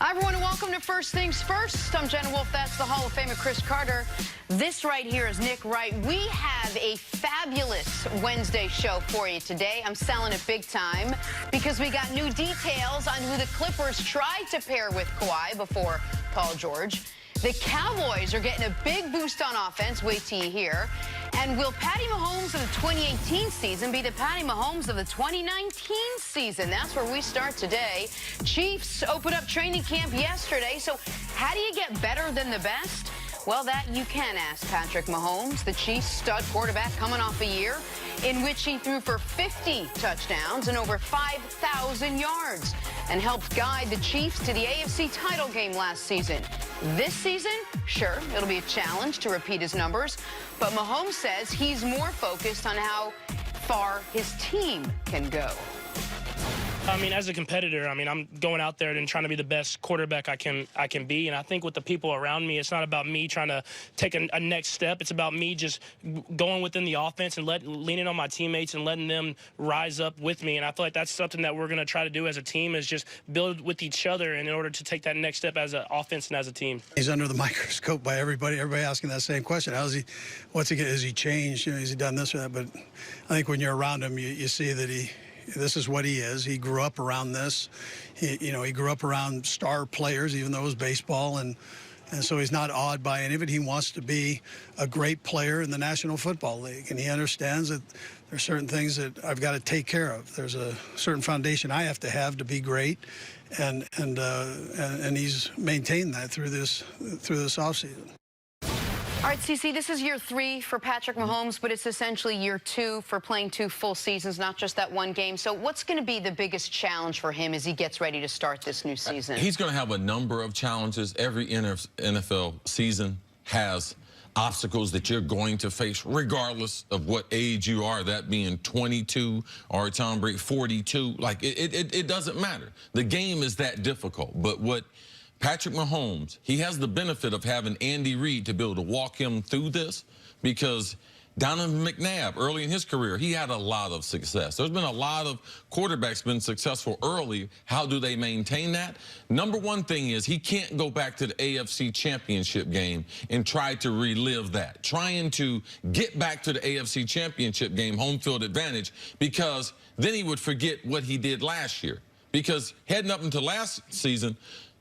Hi, everyone, and welcome to First Things First. I'm Jen Wolf. That's the Hall of Famer Cris Carter. This right here is Nick Wright. We have a fabulous Wednesday show for you today. I'm selling it big time because we got new details on who the Clippers tried to pair with Kawhi before Paul George. The Cowboys are getting a big boost on offense. Wait till you hear. And will Patty Mahomes of the 2018 season be the Patty Mahomes of the 2019 season? That's where we start today. Chiefs opened up training camp yesterday. So how do you get better than the best? Well, that you can ask Patrick Mahomes, the Chiefs stud quarterback coming off a year in which he threw for 50 touchdowns and over 5,000 yards and helped guide the Chiefs to the AFC title game last season. This season, sure, it'll be a challenge to repeat his numbers, but Mahomes says he's more focused on how far his team can go. I mean, as a competitor, I'm going out there and trying to be the best quarterback I can be. And I think with the people around me, it's not about me trying to take a next step. It's about me just going within the offense and leaning on my teammates and letting them rise up with me. And I feel like that's something that we're going to try to do as a team, is just build with each other in order to take that next step as an offense and as a team. He's under the microscope by everybody asking that same question. Has he changed? Has he done this or that? But I think when you're around him, you see that this is what he is. He grew up around this. He grew up around star players, even though it was baseball, and so he's not awed by any of it. He wants to be a great player in the National Football League, and he understands that there's certain things that I've got to take care of. There's a certain foundation I have to be great, and he's maintained that through this offseason. All right, CC, this is year 3 for Patrick Mahomes, but it's essentially year 2 for playing 2 full seasons, not just that one game. So what's going to be the biggest challenge for him as he gets ready to start this new season? He's going to have a number of challenges. Every NFL season has obstacles that you're going to face, regardless of what age you are, that being 22 or Tom Brady 42. Like, it doesn't matter. The game is that difficult. But what Patrick Mahomes, he has the benefit of having Andy Reid to be able to walk him through this, because Donovan McNabb, early in his career, he had a lot of success. There's been a lot of quarterbacks been successful early. How do they maintain that? Number one thing is he can't go back to the AFC Championship game and try to relive that. Trying to get back to the AFC Championship game, home field advantage, because then he would forget what he did last year. Because heading up into last season,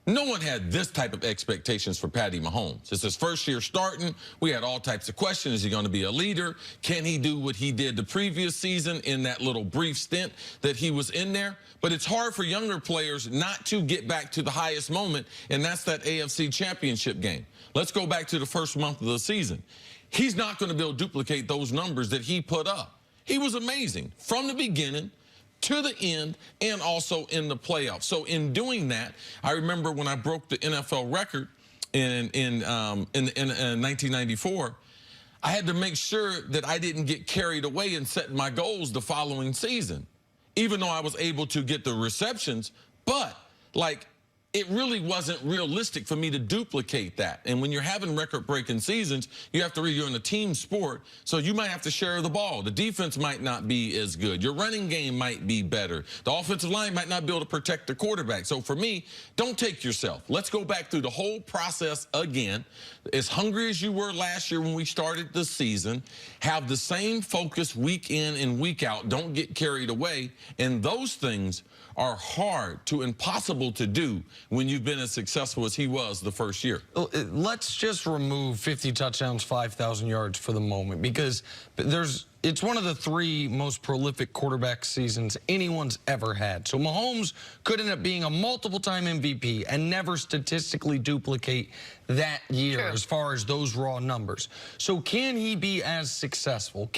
no one had this type of expectations for Patty Mahomes. It's his first year starting. We had all types of questions. Is he going to be a leader? Can he do what he did the previous season in that little brief stint that he was in there? But it's hard for younger players not to get back to the highest moment, and that's that AFC Championship game. Let's go back to the first month of the season. He's not going to be able to duplicate those numbers that he put up. He was amazing from the beginning to the end, and also in the playoffs. So in doing that, I remember when I broke the NFL record in 1994, I had to make sure that I didn't get carried away in setting my goals the following season, even though I was able to get the receptions. But, like, it really wasn't realistic for me to duplicate that. And when you're having record-breaking seasons, you have to you're in a team sport, so you might have to share the ball. The defense might not be as good. Your running game might be better. The offensive line might not be able to protect the quarterback. So for me, don't take yourself. Let's go back through the whole process again. As hungry as you were last year when we started the season, have the same focus week in and week out. Don't get carried away. And those things are hard to impossible to do when you've been as successful as he was the first year. Let's just remove 50 touchdowns, 5,000 yards for the moment, because it's one of the 3 most prolific quarterback seasons anyone's ever had. So Mahomes could end up being a multiple-time MVP and never statistically duplicate that year as far as those raw numbers. So can he be as successful?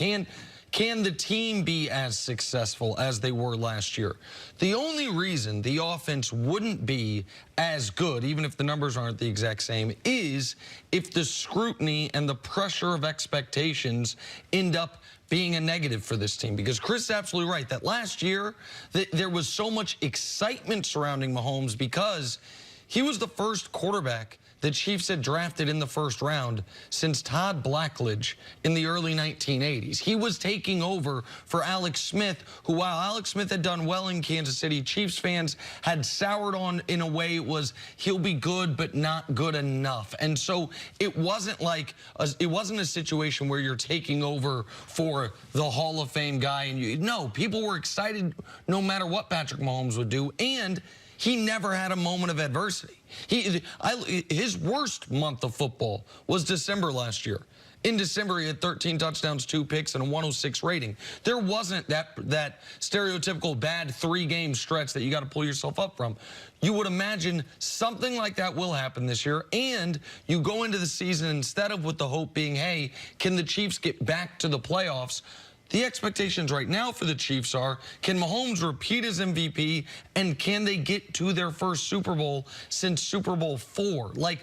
Can the team be as successful as they were last year? The only reason the offense wouldn't be as good, even if the numbers aren't the exact same, is if the scrutiny and the pressure of expectations end up being a negative for this team. Because Cris is absolutely right that last year there was so much excitement surrounding Mahomes because He was the first quarterback the Chiefs had drafted in the first round since Todd Blackledge in the early 1980s. He was taking over for Alex Smith, who, while Alex Smith had done well in Kansas City, Chiefs fans had soured on in a way it was he'll be good but not good enough. And so it wasn't like it wasn't a situation where you're taking over for the Hall of Fame guy. And no, people were excited no matter what Patrick Mahomes would do. And he never had a moment of adversity. His worst month of football was December last year. In December, he had 13 touchdowns, 2 picks, and a 106 rating. There wasn't that stereotypical bad 3-game stretch that you got to pull yourself up from. You would imagine something like that will happen this year, and you go into the season instead of with the hope being, hey, can the Chiefs get back to the playoffs? The expectations right now for the Chiefs are, can Mahomes repeat as MVP, and can they get to their first Super Bowl since Super Bowl IV? Like,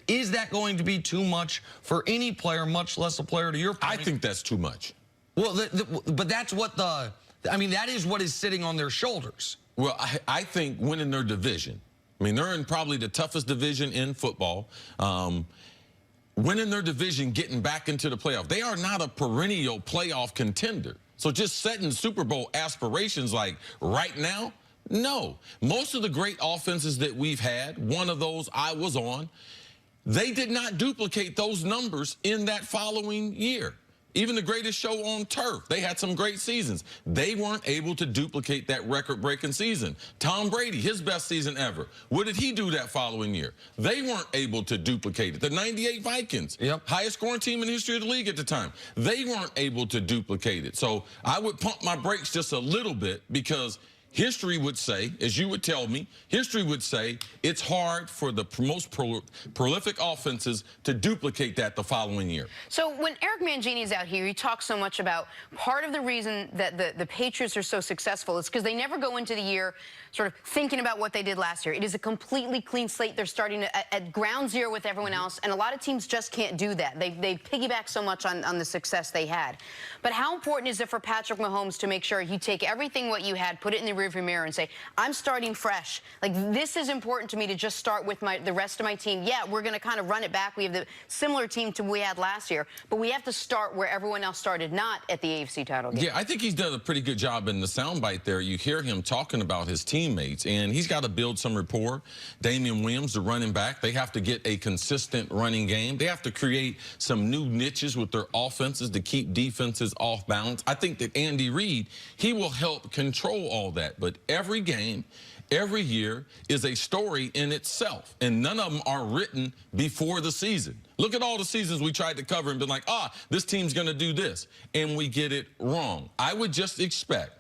is that going to be too much for any player, much less a player to your point? I think that's too much. Well, but that's what I mean, that is what is sitting on their shoulders. Well, I think winning their division. I mean, they're in probably the toughest division in football. Winning their division, getting back into the playoff. They are not a perennial playoff contender. So just setting Super Bowl aspirations like right now, no. Most of the great offenses that we've had, one of those I was on, they did not duplicate those numbers in that following year. Even the greatest show on turf, they had some great seasons. They weren't able to duplicate that record-breaking season. Tom Brady, his best season ever. What did he do that following year? They weren't able to duplicate it. The 98 Vikings, highest scoring team in the history of the league at the time. They weren't able to duplicate it. So I would pump my brakes just a little bit because history would say, as you would tell me, history would say it's hard for the most prolific offenses to duplicate that the following year. So when Eric Mangini is out here, he talks so much about part of the reason that the Patriots are so successful is because they never go into the year sort of thinking about what they did last year. It is a completely clean slate. They're starting at ground zero with everyone else, and a lot of teams just can't do that. They piggyback so much on the success they had. But how important is it for Patrick Mahomes to make sure you take everything what you had, put it in the rearview mirror and say, I'm starting fresh. Like, this is important to me to just start with the rest of my team. Yeah, we're going to kind of run it back. We have the similar team to we had last year, but we have to start where everyone else started, not at the AFC title game. Yeah, I think he's done a pretty good job in the soundbite there. You hear him talking about his teammates, and he's got to build some rapport. Damian Williams, the running back, they have to get a consistent running game. They have to create some new niches with their offenses to keep defenses off balance. I think that Andy Reid, he will help control all that. But every game, every year is a story in itself, and none of them are written before the season. Look at all the seasons we tried to cover and been like, this team's going to do this, and we get it wrong. I would just expect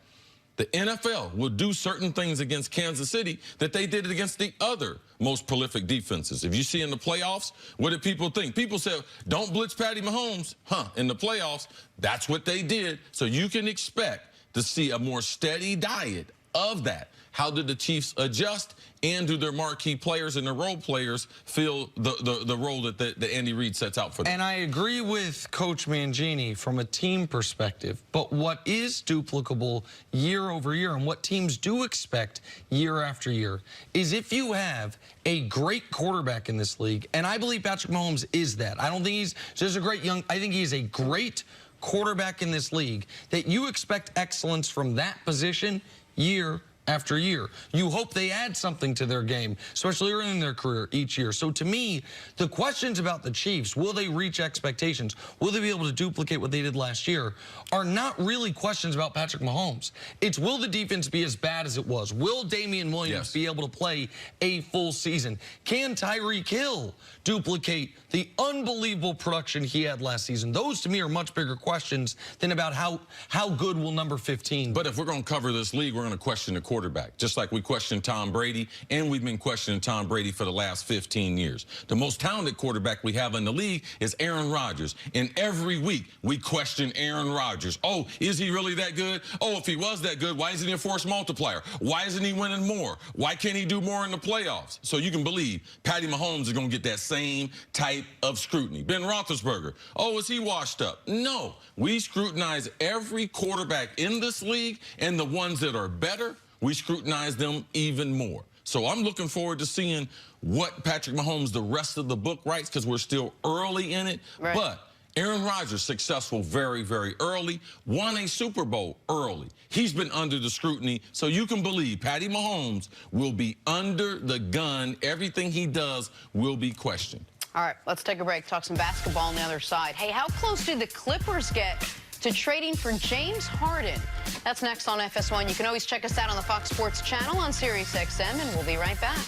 the NFL will do certain things against Kansas City that they did against the other most prolific defenses. If you see in the playoffs, what did people think? People said, don't blitz Patty Mahomes. In the playoffs, that's what they did. So you can expect to see a more steady diet of that. How did the Chiefs adjust, and do their marquee players and their role players feel the role that Andy Reid sets out for them? And I agree with Coach Mangini from a team perspective, but what is duplicable year over year and what teams do expect year after year is if you have a great quarterback in this league, and I believe Patrick Mahomes is that. I don't think he's just a great I think he's a great quarterback in this league, that you expect excellence from that position year after year. You hope they add something to their game, especially early in their career each year. So to me, the questions about the Chiefs, will they reach expectations? Will they be able to duplicate what they did last year? Are not really questions about Patrick Mahomes. It's, will the defense be as bad as it was? Will Damian Williams be able to play a full season? Can Tyreek Hill duplicate the unbelievable production he had last season? Those to me are much bigger questions than about how good will number 15 be. But if we're going to cover this league, we're going to question the quarterback, just like we questioned Tom Brady, and we've been questioning Tom Brady for the last 15 years. The most talented quarterback we have in the league is Aaron Rodgers, and every week we question Aaron Rodgers. Oh, is he really that good? Oh, if he was that good, why isn't he a force multiplier? Why isn't he winning more? Why can't he do more in the playoffs? So you can believe Patty Mahomes is going to get that same type of scrutiny. Ben Roethlisberger, oh, is he washed up? No, we scrutinize every quarterback in this league, and the ones that are better, we scrutinize them even more. So I'm looking forward to seeing what Patrick Mahomes, the rest of the book writes, because we're still early in it. Right. But Aaron Rodgers, successful very, very early, won a Super Bowl early. He's been under the scrutiny, so you can believe Patty Mahomes will be under the gun. Everything he does will be questioned. All right, let's take a break, talk some basketball on the other side. Hey, how close did the Clippers get to trading for James Harden? That's next on FS1. You can always check us out on the Fox Sports channel on SiriusXM, and we'll be right back.